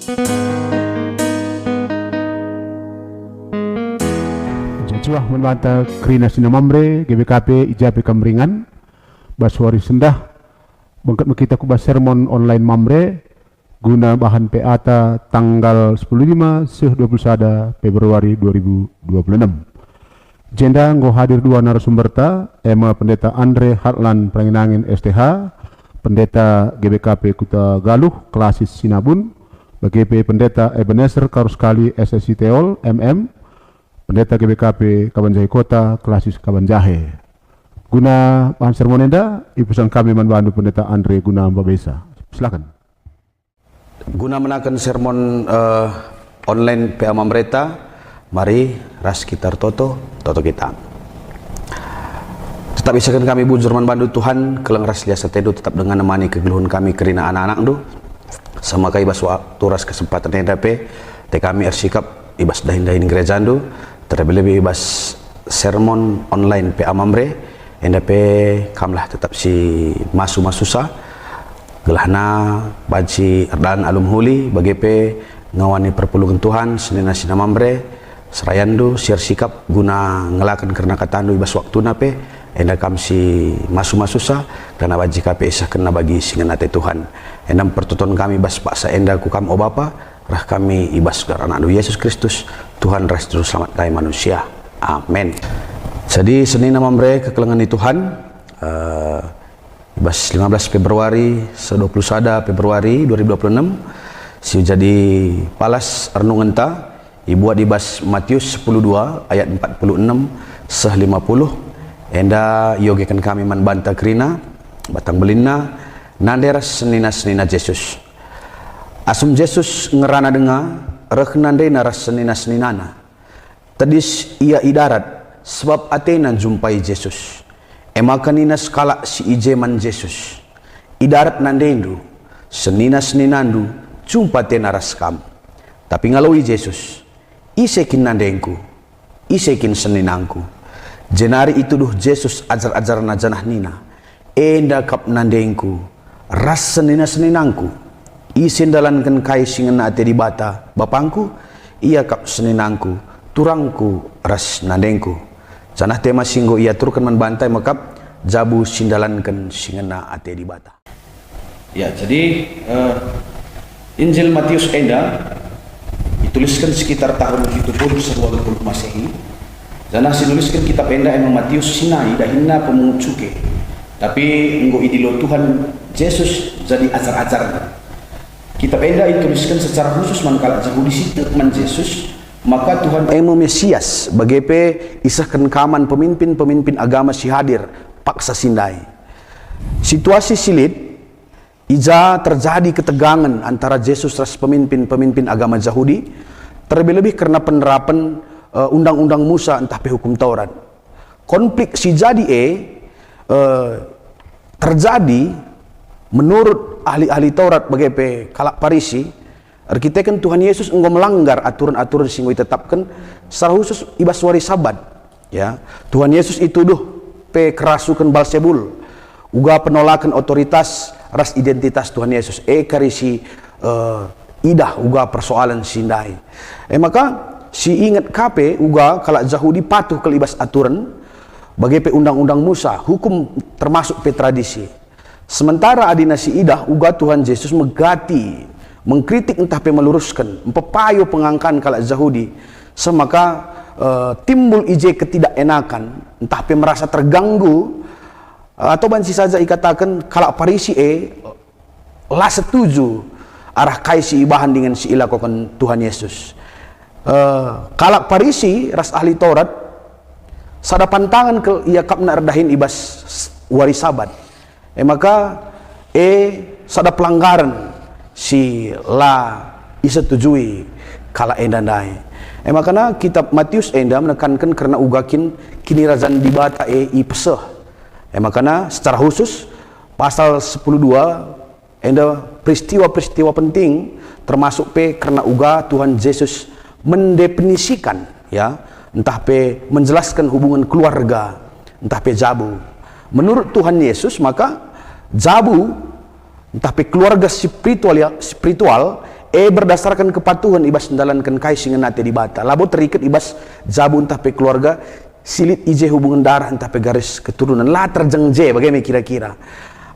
Jacuah membanta Krina Sinamamre GBKP Ijape Kamringan Baswari Sendah bangkat kita kubah sermon online Mamre guna bahan PATA tanggal 15/21 Februari 2026. Jenda nggo hadir dua narasumberta, Ema Pendeta Andre Hartlan Pranginangin STH, Pendeta GBKP Kuta Galuh Klasis Sinabun, BGP Pendeta Ebenezer Karuskali SSI Teol MM, Pendeta GBKP Kabanjahe Kota Klasis Kabanjahe. Guna bahan sermon enda, ipusan kami membantu Pendeta Andre guna Mbabesa. Silakan. Guna menakan sermon online PA Mamreta, mari ras kita toto kita. Tetap isakan kami bujur manbandu Tuhan, kelang ras liasa tedu tetap dengan nemani kegeluhan kami kerina anak-anak do. Sama kai bas waktu ras kesempatan hendape, te kami ersikap ibas dahin-dahin gereja do, terlebih-lebih ibas sermon online PA Mamre, hendape kamlah tetap si masu-masusa, gelahna baci erdan alum huli, bagepe ngawani perpuluhan Tuhan, senina sinamamre, serayandu siar sikap guna ngelakan karena katandu ibas waktu nape enda kam si masu-masusa karena baji kape isah kena bagi singenate Tuhan endam pertutuan kami bas paksa enda ku kam o Bapa rah kami ibas gar anak Yesus Kristus Tuhan ras juru selamat kai manusia amin. Jadi senina mamre kekelengan di Tuhan ibas 15 Februari 21 Februari 2026 si jadi palas renungan ta ibuat di bas Matius 10:2 ayat 46 seh 50 enda yogekan kami manbanta krina batang belina nanderas senina Yesus asum Yesus ngerana denga reh nandena ras senina tadis ia idarat sebab atena jumpai Yesus emakanina skala si ijeman Yesus idarat nandendu senina-seninandu jumpa tena ras kam tapi ngalawi Yesus isekin nandengku, isekin seninangku. Jenari itu duh Yesus ajar-ajar najanah nina. Enda kap nandengku, ras senina-seninangku. Isen dalankan kai singena ate di bata, bapangku, ia kap seninangku, turangku ras nandengku. Janah tema singgo ia turkan manbantai makap, jabu sindalankan singena ate di bata. Ya, jadi Injil Matius enda dituliskan sekitar tahun 70 sebelum Masehi. Dan sinuliskan kitab enda emang Matius Sinai dahinna pemuncuke. Tapi enggo idilo Tuhan Yesus jadi ajar-ajar. Kitab enda dituliskan secara khusus mankala Yahudi situ man Yesus, maka Tuhan emo Mesias bagepe isahkan kaman pemimpin-pemimpin agama si hadir paksa sindai. Situasi silit ija terjadi ketegangan antara Yesus ras pemimpin-pemimpin agama Yahudi, terlebih-lebih karena penerapan undang-undang Musa entah hukum Taurat. Konflik si jadi terjadi menurut ahli-ahli Taurat bagai kalak Parisi, arkiteken Tuhan Yesus engkau melanggar aturan-aturan sing ditetapkan secara khusus ibas wari Sabat. Ya, Tuhan Yesus itu duh kerasukan Balsebul, uga penolakan otoritas ras identitas Tuhan Yesus karisi idah uga persoalan sindai maka si ingat kape uga kalau Yahudi patuh kelibas aturan bagi undang-undang Musa hukum termasuk tradisi sementara adina si idah uga Tuhan Yesus megati mengkritik entah meluruskan mempepayo pengangkan kalau Yahudi semaka timbul ije ketidakenakan entah merasa terganggu atau bansi saja ikatakan kalau Parisi lah setuju arah kaisi ibahan dengan si ilakokan Tuhan Yesus. Kalau Parisi ras ahli Taurat sada pantangan ke ia kapna erdahin ibas wari Sabat. Maka sada pelanggaran si la isetujui kala endandai. Makanya kitab Matius enda menekankan karena ugakin kini razan dibata ipeseh. Makanya secara khusus pasal 10:2 enda peristiwa-peristiwa penting termasuk karena uga Tuhan Yesus mendefinisikan ya entah menjelaskan hubungan keluarga entah jabu menurut Tuhan Yesus maka jabu entah keluarga spiritual berdasarkan kepatuhan ibas menjalankan kaisingan nate di bata labo terikat ibas jabu entah pe keluarga silit ije hubungan darah entah pe garis keturunan lah terjengje bagaimana kira-kira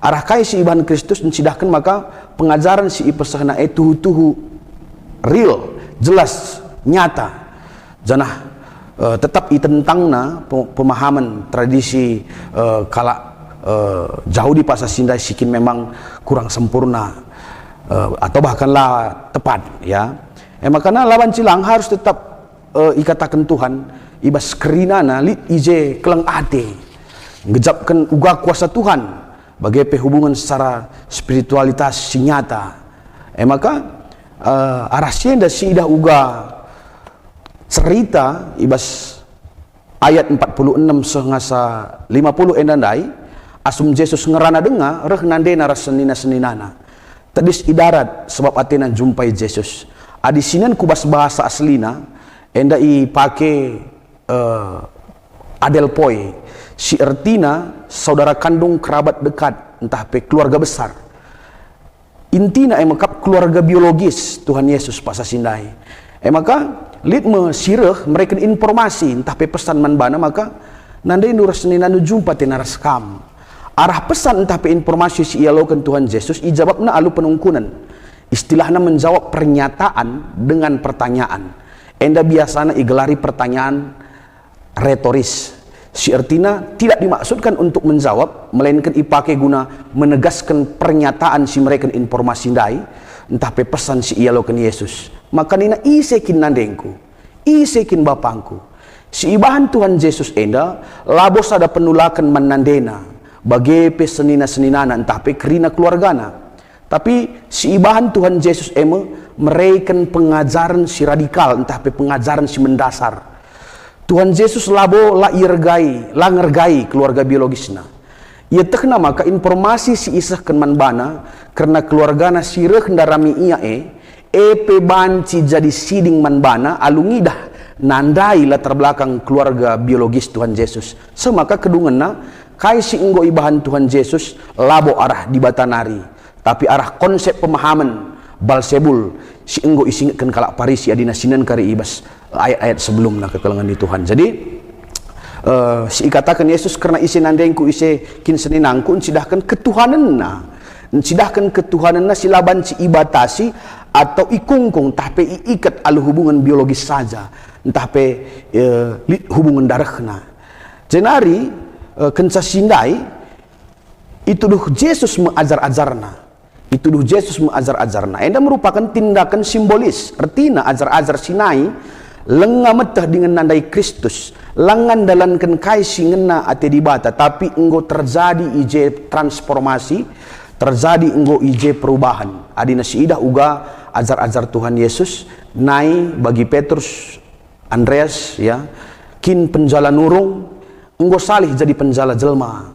arah kai si ibahan Kristus mencidahkan maka pengajaran si ipesahna tuhu real jelas nyata janah tetap tentangna pemahaman tradisi kala jauh di pasar Sindai sikin memang kurang sempurna atau bahkanlah tepat ya. Makanya lawan cilang harus tetap ikatakan Tuhan ibas kerinana lit ije keleng ate ngejapkan uga kuasa Tuhan bagi hubungan secara spiritualitas si nyata. Maka arah sienda si ida uga cerita ibas ayat 46 sehingga 50 endandai asum Yesus ngerana denga reh nandena rasenina-seninana tadis idarat sebab atena jumpai Yesus adisinan kubas bahasa aslina enda pake adelpoi si ertina saudara kandung kerabat dekat entah pe keluarga besar intina makap keluarga biologis Tuhan Yesus pasasindai maka litme sireh mereka informasi entah pe pesan manbana maka nandai nurasnina nu jumpa tenaras kam arah pesan entah pe informasi si ialokan Tuhan Yesus ijawabna alu penungkunan istilahnya menjawab pernyataan dengan pertanyaan enda biasanya igelari pertanyaan retoris si artinya tidak dimaksudkan untuk menjawab melainkan ipake guna menegaskan pernyataan si mereka informasi dai entah pe pesan si ialokan Yesus maka nina isekin nandengku isekin bapangku si ibahan Tuhan Yesus enda labos ada penulakan menandena bagi pesenina-seninana entah pe kerina keluargana tapi si ibahan Tuhan Yesus meraikan pengajaran si radikal entah pe pengajaran si mendasar Tuhan Yesus labo la ngergai keluarga biologisna ia tekna maka informasi si isah manbana karena keluargana sireh ndarami ia pe banci jadi siding manbana alungidah nandai latar belakang keluarga biologis Tuhan Yesus semaka kedungenna kai si enggo ibahan Tuhan Yesus labo arah di batanari tapi arah konsep pemahaman balsebul si enggo isingkan kalak parisi adina sinan kari ibas ayat-ayat sebelumnya kekelengan di Tuhan jadi si ikatakan Yesus karena isi nandengku isi kin seninangku encidahkan ketuhananna silaban si ibatasi atau ikungkung entah pe iikat alu hubungan biologis saja entah pe hubungan darahna jenari kenca sindai itu Yesus mengajar-ajarna enda merupakan tindakan simbolis artinya ajar-ajar sinai lengametah dengan nandai Kristus langan dalankan kaisi ngena ate dibata tapi enggo terjadi ije transformasi terjadi enggo ije perubahan adina si idah uga ajar-ajar Tuhan Yesus nai bagi Petrus Andreas ya kin penjala nurung enggo salih jadi penjala jelma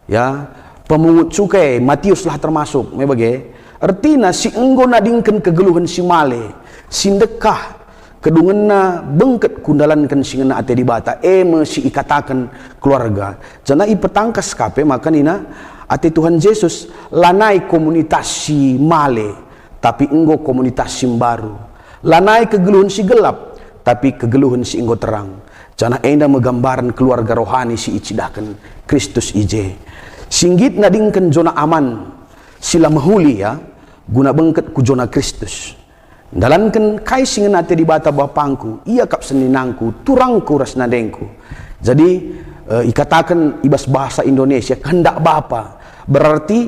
ya pemungut cukai Matius lah termasuk mebagai artinya si enggo nadingkan kegeluhan si male sindekah kedungenna bengket kundalankan singena ate dibata si ikatakan keluarga jana ipetangkas kape maka nina ate Tuhan Yesus lanai komunitas si male tapi enggo komunitas si baru lanai kegeluhan si gelap tapi kegeluhan si enggo terang jana enda menggambaran keluarga rohani si icidahkan Kristus ije singgit nadingkan zona aman sila mahuli ya guna bengket ku zona Kristus dalankan kaisingan ate di bata bapangku ia kap seninangku turangku ras nadengku jadi ikatakan ibas bahasa Indonesia kehendak bapa berarti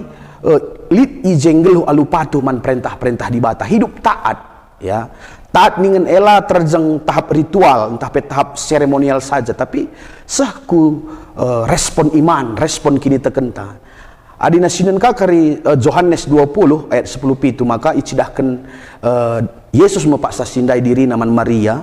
lit ijenggelu alu patuh man perintah-perintah di bata hidup taat ya taat dengan ela terjeng tahap ritual entah pe tahap seremonial saja tapi sahku respon iman respon kini tekenta adina sinan kakari Yohanes 20 ayat 10 pitu maka icidahkan Yesus mepaksa sindai diri naman Maria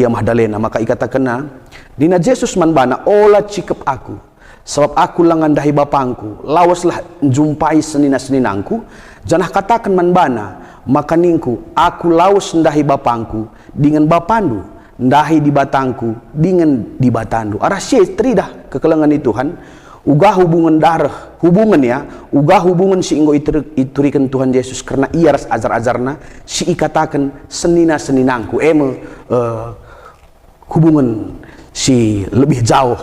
Magdalena maka ikatakan dina Yesus man bana ola cikep aku sebab aku langan dahi bapangku lawaslah jumpai senina-seninangku janah katakan man bana maka ningku aku lawas ndahi bapangku dengan bapandu ndahi di batangku dengan di batandu arah syetri dah kekelengan itu Tuhan uga hubungan darah, hubungan ya, uga hubungan si inggo iturikan Tuhan Yesus karena ia ras ajar-ajarna si ikatakan senina-seninangku hubungan si lebih jauh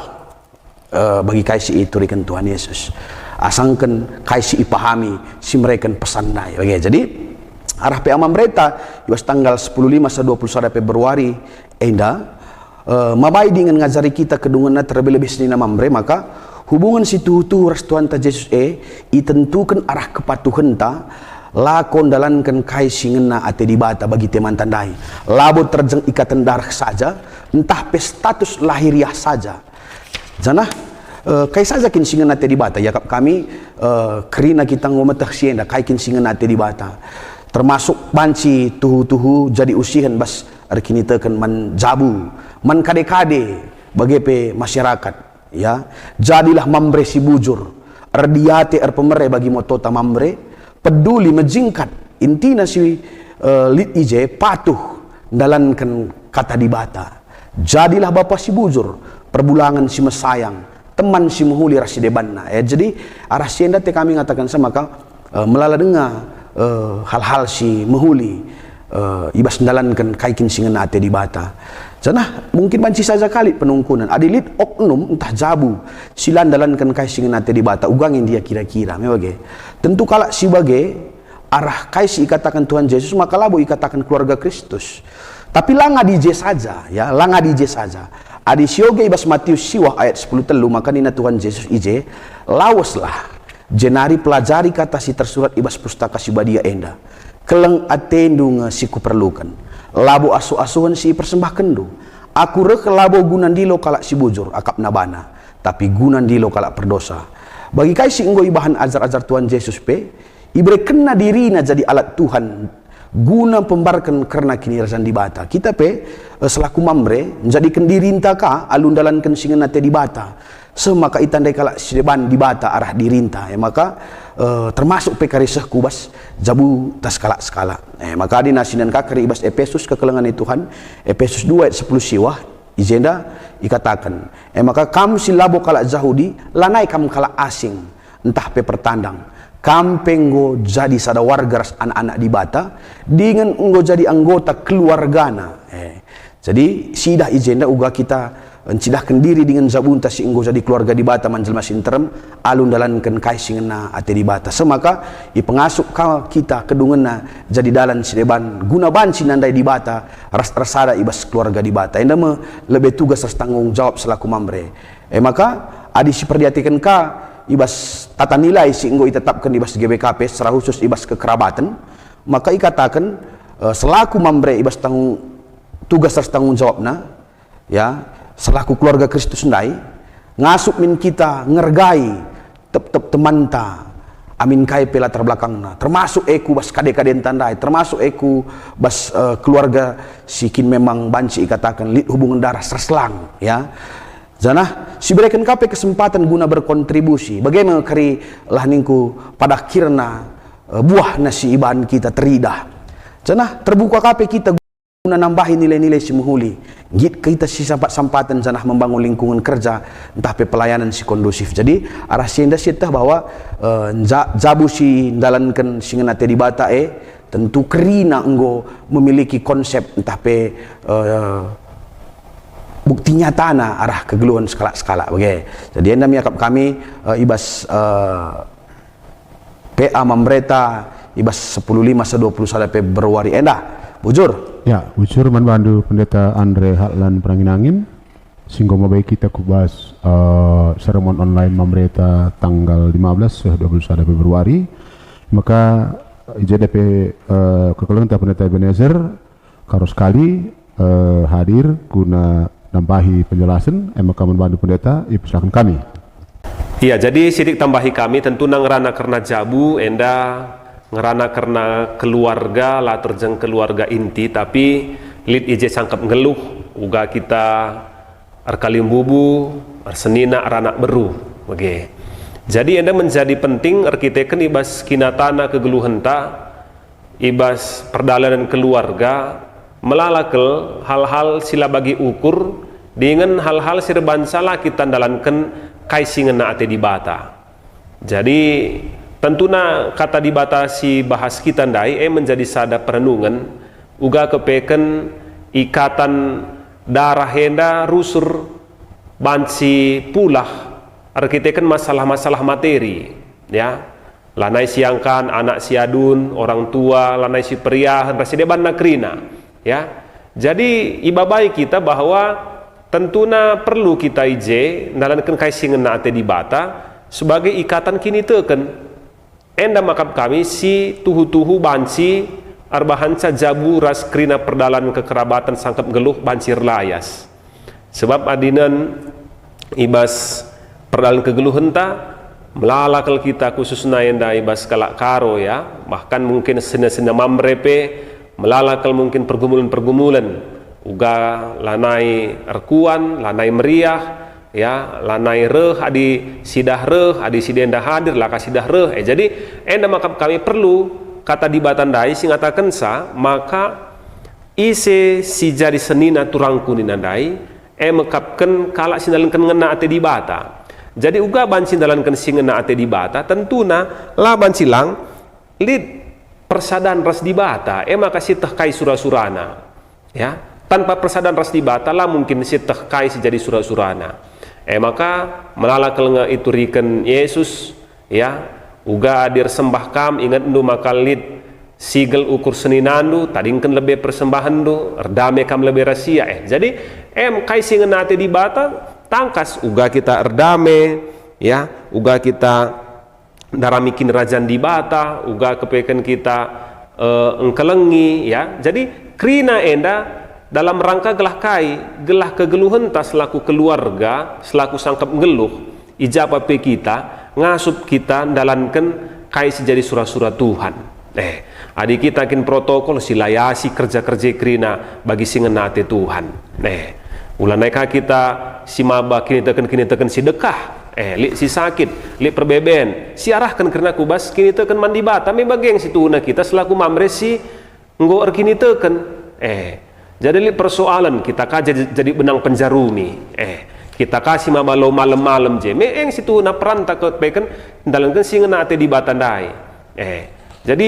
bagi kai si iturikan Tuhan Yesus. Asangkan kai si ipahami si mereka pesan dai. Jadi arah pe amam mereka iwas tanggal 15-21 Februari enda mabai dengan ngajari kita kedungan terlebih-lebih senina mamre, maka hubungan si tuhu ras Tuhan ta Yesus itentukan arah kepatuhan ta lakon dalankan kai singena ate dibata bagi teman tandai labo terjeng ikatan darah saja, entah pe status lahiriah saja. Janah kai saja kin singena ate dibata yakap kami kerina kita ngometah sienda kai kin singena ate dibata termasuk banci tuhu-tuhu jadi usihan bas arkini teken man jabu man kade-kade bagi pe masyarakat ya. Jadilah mamre si bujur ardiate pemere bagi motota mamre peduli menjingkat intina si lit ije patuh dalankan kata dibata. Jadilah bapak si bujur perbulangan si mesayang teman si muhuli rasi debanna jadi arah sienda te kami ngatakan sama maka melala dengar hal-hal si muhuli ibas dalankan kaikin singan ate dibata. Janah mungkin banci saja kali penungkunan adilit oknum entah jabu silan dalankan kai singan ate dibata ugangin dia kira-kira mewage tentu kala si bage arah kai si ikatakan Tuhan Yesus maka labo ikatakan keluarga Kristus tapi langa DJ saja ya, langa DJ saja adi sioge ibas Matius siwah ayat 10 telu maka nina Tuhan Yesus ije lawaslah jenari pelajari kata si tersurat ibas pustaka si badia enda keleng atendu si kuperlukan labo asu-asuhan si persembah kendu aku rek labo gunan dilo kalak si bujur akap nabana tapi gunan dilo kalak perdosa bagi kai si enggo ibahan ajar-ajar Tuhan Yesus pe ibre kena dirina jadi alat Tuhan guna pembarkan karena kini rasan dibata kita pe selaku mamre menjadikan dirinta ka alun dalankan singan ate dibata semaka itandai kalak sideban dibata arah dirinta maka termasuk pekarisah kubas jabu tas skala maka di nasinan kakari ibas Efesus kekelengan Tuhan Efesus 2 ayat 10 siwah izenda ikatakan maka kam silabo kalak Yahudi lanai kam kalak asing entah pe pertandang kam penggo jadi sada warga ras anak-anak dibata dengan enggo jadi anggota keluargana jadi sidah izenda uga kita encidahkan diri dengan zabunta si enggo jadi keluarga dibata manjelma sinterem alun dalankan kai singena ate dibata semaka ipengasuk kita kedungena jadi dalan sideban guna banci nandai dibata ras rasada ibas keluarga dibata enda me lebih tugas ras tanggung jawab selaku mamre maka adi si perdiatikan ka ibas tata nilai si enggo itetapkan ibas GBKP secara khusus ibas kekerabatan maka ikatakan selaku mamre ibas tugas ras tanggung jawabna ya selaku keluarga Kristus ndai ngasup min kita ngergai tep temanta amin kai pela terbelakangna termasuk eku bas kade-kade tandai termasuk eku bas keluarga sikin memang banci ikatakan lit hubungan darah serslang ya janah si berikan kape kesempatan guna berkontribusi bagaimana kari lah ningku pada kirna buah nasi iban kita teridah janah terbuka kape kita guna nambahi nilai-nilai si muhuli git kita si sampatan janah membangun lingkungan kerja entah pe pelayanan si kondusif jadi arah sienda sitah bahwa jabu si dalankan singan ate dibata tentu kerina enggo memiliki konsep entah pe bukti nyatana arah kegeluhan skala-skala bagai jadi enda miakap kami ibas PA Mamreta ibas 15-21 Februari enda bujur ya bujur manbandu pendeta Andre Hatlan Peranginangin singgo mabai kita kubas sermon online Mamreta tanggal 15-21 Februari maka IJDP kekeluhan pendeta Ebenezer karos kali hadir guna nambahi penjelasan maka manbandu pendeta silakan kami. Iya jadi sidik tambahi kami tentu nang rana karena jabu enda ngerana karena keluarga lah terjeng keluarga inti tapi lid ije sangkap ngeluh uga kita arkalim bubu arsenina aranak beru oke jadi enda menjadi penting arkiteken ibas kinatana kegeluhenta ibas perdalanan keluarga melalakel hal-hal sila bagi ukur dengan hal-hal sirban salah kita dalankan kaisingena ate dibata. Jadi tentunya kata dibatasi bahas kita ndai menjadi sada perenungan uga kepeken ikatan darah henda rusur bansi pulah arkiteken masalah-masalah materi ya, lanai siangkan anak siadun orang tua lanai si pria rasi deban nakrina ya. Jadi ibabai kita bahwa tentuna perlu kita ije nalankan kaisingena ate dibata sebagai ikatan kini teken enda makap kami si tuhu-tuhu banci arbahanca jabu ras krina perdalan kekerabatan sangkap geluh bancir layas sebab adinan ibas perdalan kegeluh henta melalakal kita khususnya enda ibas kalak karo ya, bahkan mungkin sena-sena mamrepe melalakal mungkin pergumulan-pergumulan uga lanai erkuan lanai meriah ya, lanai reh adi sidah reh adi sidenda hadir laka sidah reh jadi enda makap kami perlu kata dibatandai singatakan sa maka ise si jari senina turangku ninandai makapkan kalak sindalankan ngena ate dibata. Jadi uga banci dalankan si ngena ate dibata tentuna laban silang lid persadan ras dibata maka si teh kai sura-surana ya, tanpa persadan ras dibata lah mungkin si teh kai si jadi sura-surana maka melalakal nga itu riken Yesus ya uga adir sembah kam ingat ndu makalid sigel ukur seninandu tadingkan lebih persembahan du erdame kam lebih rahasia jadi kai singenate di bata tangkas uga kita erdame ya, uga kita daramikin rajan di bata uga kepeken kita engkelengi ya. Jadi krina enda dalam rangka gelah kegeluhan tas selaku keluarga selaku sangkap geluh ijabah pe kita ngasup kita dalankan kai sejadi surah-surah Tuhan adik kita kin protokol silayasi kerja-kerja krina bagi singenate Tuhan ulaneka kita si maba kini teken si dekah li si sakit li perbeben siarahkan karena kubas kini teken mandi bata me bageng si tuna kita selaku mamresi nggo kini teken jadi li persoalan kita kaja jadi benang penjarumi kita kasih mabalo malam-malam je meeng situ na peranta ke peken dalankan singena ate di batandai jadi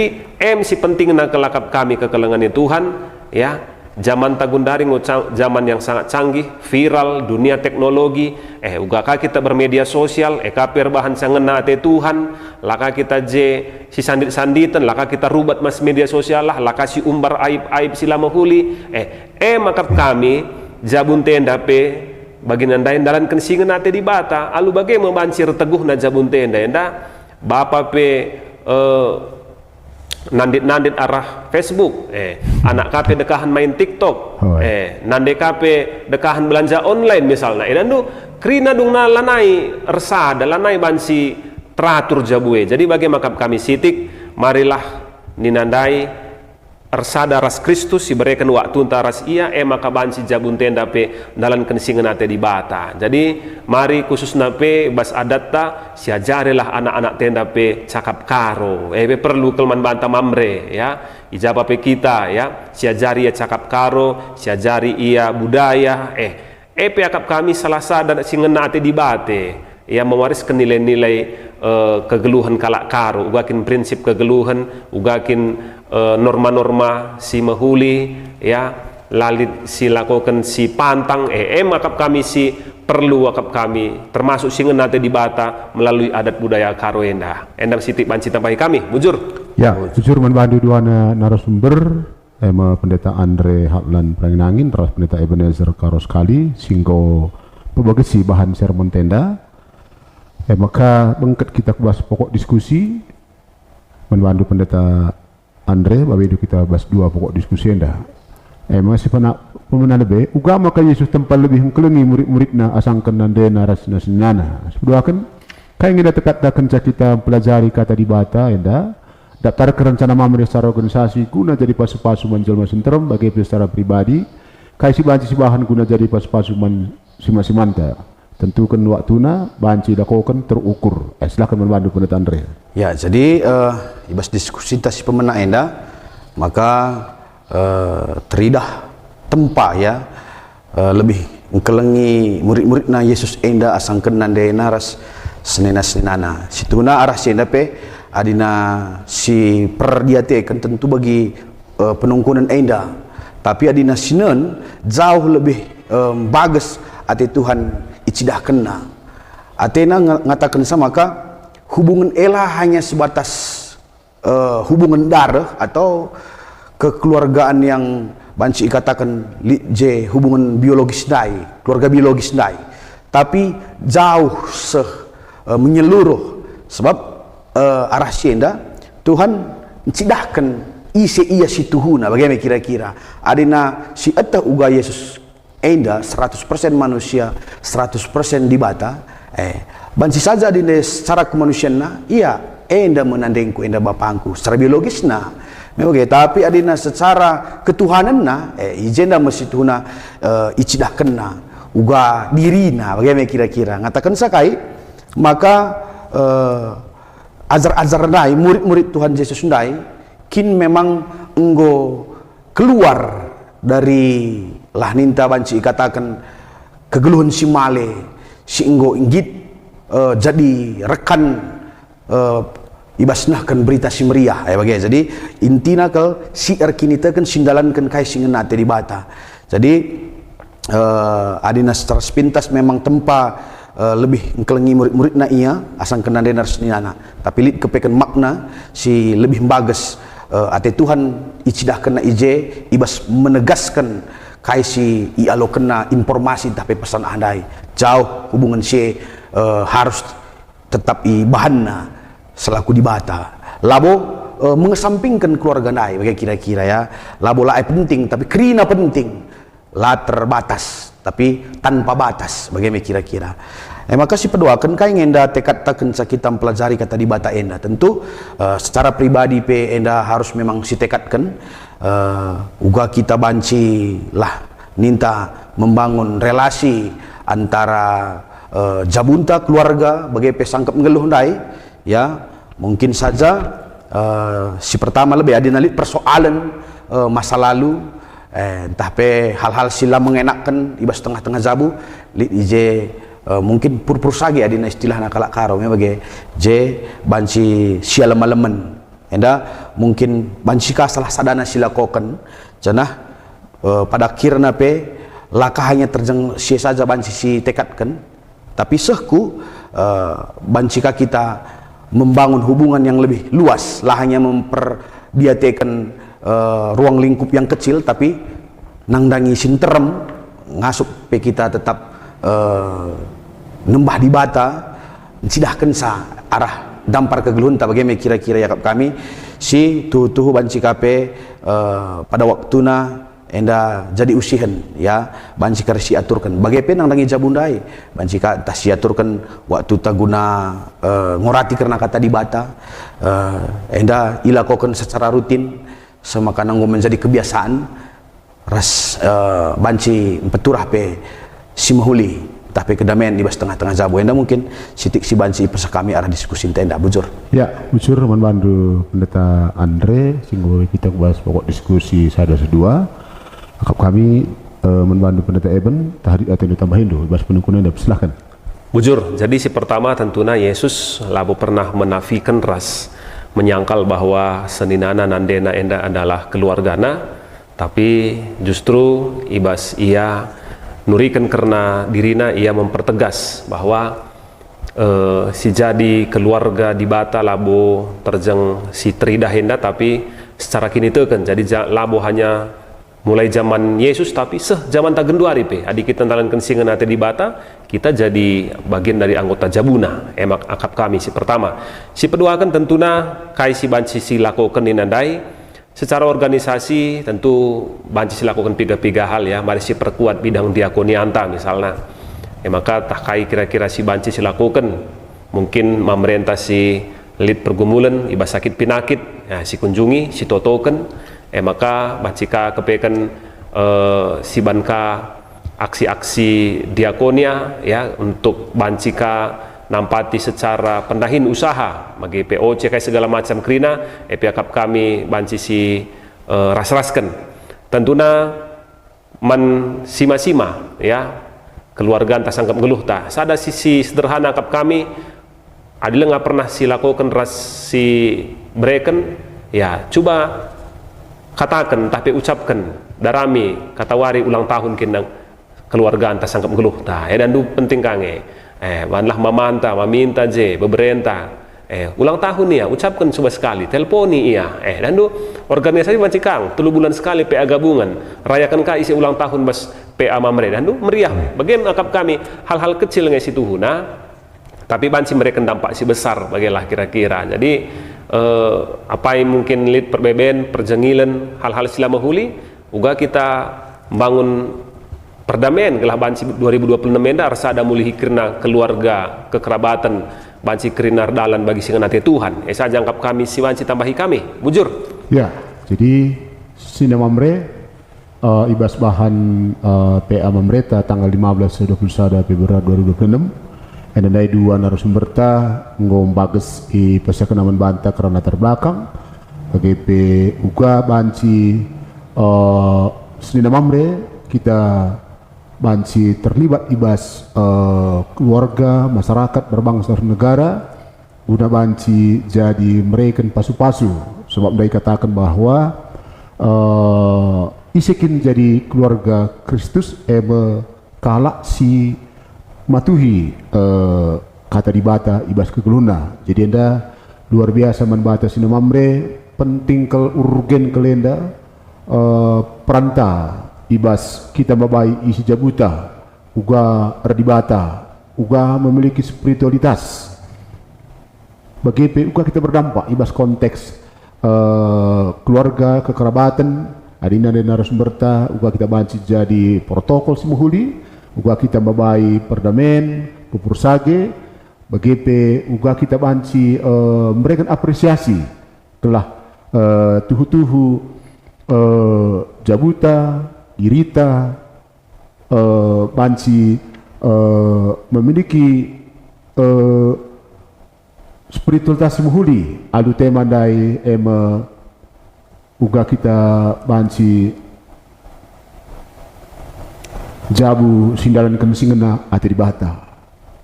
si penting na kelakap kami kekelengan Tuhan ya. Zaman tagundari zaman yang sangat canggih viral dunia teknologi ugaka kita bermedia sosial kaper bahan sangena ate Tuhan laka kita je si sandit-sanditan laka kita rubat mas media sosial laka si umbar aib-aib sila mahuli makap kami jabun tenda pe bagi nandain dalan kensingan ate di bata alu bagai membancir teguh na jabun tenda enda bapa pe nandit arah Facebook anak kape dekahan main TikTok nande kape dekahan belanja online misalnya dan tu krina dung na lanai resada lanai bansi teratur jabue. Jadi bagi makap kami sitik marilah ninandai ersada ras Kristus diberikan waktu taras ia maka bansi jabun tenda pe dalan kensingan ate di bata. Jadi mari khusus nape bas adatta siajarilah anak-anak tenda pe cakap karo pe perlu kelman banta mamre ya ijabah pe kita ya siajari ia cakap karo siajari ia budaya pe akap kami salah sada singena ate di bate ya mewariskan nilai-nilai kegeluhan kalak karo ugakin prinsip kegeluhan ugakin norma-norma si mahuli ya lalit si lakukan si pantang makap kami si perlu akap kami termasuk singen nate di bata melalui adat budaya karo endang sitik banci tambahi kami bujur ya bujur membantu dua narasumber pendeta Andre Hatlan Pranginangin terus pendeta Ebenezer karo sekali singgo pebagesi bahan sermon tenda maka bengket kita bahas pokok diskusi membantu pendeta Andre bawa kita bahas dua pokok diskusi enda masih pernah pemenang lebih uga maka Yesus tempat lebih hengkelengi murid-muridna asangkan nande narasna senana sebudakan kayak ngida tekat-tekan kita pelajari kata di bata enda daftar ke rencana mamre secara organisasi guna jadi pasu-pasu menjelma senteram bagi secara pribadi kayak si banci si bahan guna jadi pasu-pasu si manta tentukan waktuna banci dakokan terukur silakan membantu pendeta Andre ya. Jadi ibas diskusi si pemenang enda maka teridah tempa ya lebih ngkelengi murid-murid na Yesus enda asangken nande naras senena-senana situna arah senda pe adina si perdiate kan tentu bagi penungkunan enda, tapi adina sinen jauh lebih bagus ate Tuhan icidah kena atena ngatakan sama ka hubungan elah hanya sebatas hubungan darah atau kekeluargaan yang banci katakan je hubungan biologis dai, keluarga biologis dai, tapi jauh menyeluruh sebab arah sienda Tuhan cidahkan isi iya si tuhuna bagaimana kira-kira adina si eta uga Yesus enda 100% manusia 100% di bata banci saja adina secara kemanusiaan iya enda menandengku enda bapangku secara biologis memang tapi adina secara ketuhanan ijenda mesti tuhuna icidah kena uga dirina bagaimana kira-kira ngatakan sakai maka ajar-ajar nai murid-murid Tuhan Yesus nai kin memang enggo keluar dari lah ninta banci katakan kegeluhan si male si enggo inggit jadi rekan ibasnahkan berita si meriah bagaimana jadi intina ke si erkinita kan sindalankan kai singenate di bata jadi adina secara sepintas memang tempa lebih ngkelengi murid-murid na iya asang kena denar senina tapi lid kepekan makna si lebih bagus ate Tuhan icidah kena ije ibas menegaskan kai si ialo kena informasi tapi pesan andai jauh hubungan si harus tetap i bahanna selaku di bata labo mengesampingkan keluarga nai bagaimana kira-kira ya labo lah penting tapi kerina penting lah terbatas tapi tanpa batas bagaimana kira-kira maka si pedoakan kai enda tekad taken kita mempelajari kata di bata enda tentu secara pribadi pe enda harus memang si tekadkan uga kita banci lah ninta membangun relasi antara jabunta keluarga bagaimana pe sangkap ngeluh ndai ya mungkin saja si pertama lebih adinalit persoalan masa lalu entah pe hal-hal sila mengenakkan ibas tengah-tengah zabu lit ije mungkin pur-pur sagi adina istilah nakalak karo bagi je banci sialem-alemen enda mungkin banci ka salah sadana sila koken janah pada akhirna pe laka hanya terjeng sia saja banci si tekadkan tapi sehku bancika kita membangun hubungan yang lebih luas lah hanya memperdiatekan ruang lingkup yang kecil tapi nangdangi sinterem ngasup pe kita tetap nembah di bata sidahkan sa arah dampar kegeluhun tak bagaimana kira-kira ya kami si tuh bancika pe pada waktuna enda jadi usihan ya bancika resi aturkan bagaimana nang dangi jabundai bancika tas aturkan waktu taguna ngorati karena kata di bata enda ilakokan secara rutin semakan nanggo menjadi kebiasaan ras banci peturah pe si mahuli tapi kedamaian di bas tengah-tengah zabu enda mungkin sitik si banci pesak kami arah diskusi tenda bujur ya bujur membantu pendeta Andre singgo kita bahas pokok diskusi sada sedua akap kami membantu pendeta Eben tahdi atau ditambahin dulu bahas penungkunan dan silahkan bujur jadi si pertama tentunya Yesus labu pernah menafikan ras menyangkal bahwa seninana nandena enda adalah keluargana tapi justru ibas ia nurikan karena dirina ia mempertegas bahwa si jadi keluarga di bata labo terjeng si teridah henda tapi secara kini teken jadi labo hanya mulai zaman Yesus tapi zaman tagenduari pe adik kita talan kensingan ate di bata kita jadi bagian dari anggota jabuna emak akap kami si pertama si kedua kan tentunya kai si banci si lakukan ninandai secara organisasi tentu banci si lakukan tiga hal ya mari si perkuat bidang diakonianta misalnya maka tak kai kira-kira si banci si lakukan mungkin memerintah si lid pergumulan ibas sakit pinakit ya, si kunjungi si totoken maka bancika kepekan si banka aksi-aksi diakonia ya untuk bancika nampati secara pendahin usaha bagi POC kayak segala macam kerina akap kami banci si ras-raskan tentunya man sima-sima ya keluarga entah sangkap geluh ta. Sada sisi sederhana kap kami, adila nggak pernah si lakukan ras si breken, ya coba katakan tapi ucapkan darami kata wari ulang tahun kindang keluarga entah sangkap geluh ta. Dan du penting kange. Wanlah mamanta, maminta je, beberenta. Ulang tahun ya, ucapkan coba sekali, telponi iya. Dan du organisasi banci kang, 3 bulan sekali PA gabungan, rayakan ka isi ulang tahun bas PA Mamre. Dan du meriah. Bagaimana akap kami hal-hal kecil ngai situ huna, tapi banci mereka dampak si besar bagaimana kira-kira. Jadi apa yang mungkin lead perbeben, perjengilan, hal-hal sila mahuli, uga kita bangun perdamaian gelah banci 2026 menda rasa ada mulih kirna keluarga, kekerabatan, banci kirina dalan bagi singa nanti Tuhan. Esa jangkap kami si banci tambahi kami, bujur. Ya, jadi Sina Mamre ibas bahan PA Mamreta tanggal 15-21 Februari 2026. Endai 2 narasumber ta ngom bagus i pasyakenaman banta karena terbelakang. BGP uga banci Sina Mamre kita banci terlibat ibas keluarga, masyarakat, berbangsa dan negara. Guna banci jadi mereka pasu-pasu, sebab mereka katakan bahwa isikin jadi keluarga Kristus kalak si matuhi kata dibata ibas kegeluna. Jadi anda luar biasa membata Sina Mamre, penting urgen kelenda peranta ibas kita babai isi jabuta uga erdibata uga memiliki spiritualitas bagi uga kita berdampak ibas konteks keluarga kekerabatan adina dan narasumber ta uga kita banci jadi protokol simuhuli uga kita babai perdamaian pupur sage bagi uga kita banci memberikan apresiasi telah tuhu-tuhu jabuta irita banci memiliki spiritualitas muhuli adu tema dai uga kita banci jabu sindalan kemsingena ati dibata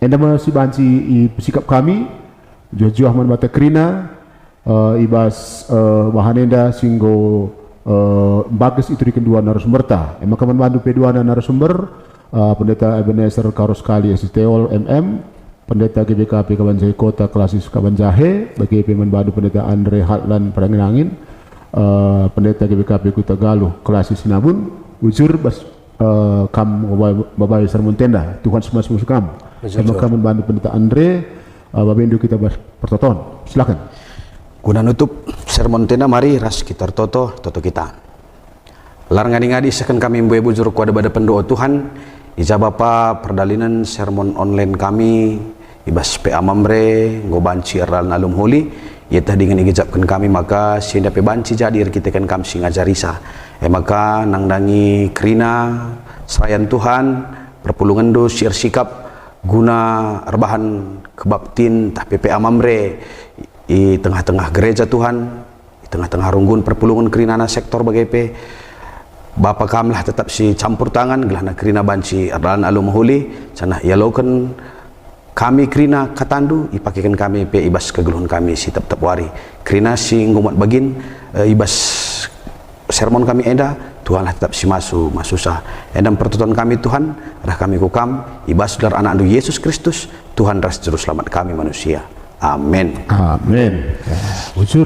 enda masih banci i sikap kami juah man bata krina ibas bahanenda singgo bagus itu di kedua narasumber ta. Emang kaman bantu P2 narasumber Pendeta Ebenezer Karoskali STOL MM, Pendeta GBKP Kabanjahe Kota Klasis Kabanjahe, bagi pemen bantu Pendeta Andre Hatlan Parangin, Pendeta GBKP Kota Galuh Klasis Sinabun, ujur bas kam babai sermon tenda Tuhan semua kamu. Emang kaman bantu Pendeta Andre, babendu kita bas pertoton. Silakan. Guna nutup sermon tenda, mari ras kita toto kita. Lar ngadi-ngadi sekan kami mbuai bujur kuada pada pendoa Tuhan. Ija Bapa perdalinan sermon online kami ibas PA Mamre ngobanci aral alum holi. Ia tah dengan igejapkan kami maka sinda pe banci jadi kita kan kami singajarisa. Maka nangdangi krina serayan Tuhan perpulungan do siar sikap guna rebahan kebaptin tah PA Mamre di tengah-tengah gereja Tuhan, di tengah-tengah runggun perpulungan kerinana sektor bagaimana Bapa kami lah tetap si campur tangan gelana kerina banci adalan alum huli canah yalokan kami kerina katandu ipakikan kami pe ibas kegeluhan kami si tetap wari kerina si ngumat bagin ibas sermon kami enda Tuhan lah tetap si masusah endam pertutuan kami Tuhan dah kami kukam ibas dar anak andu Yesus Kristus Tuhan ras juru selamat kami manusia. Amin. Amin. Bujur.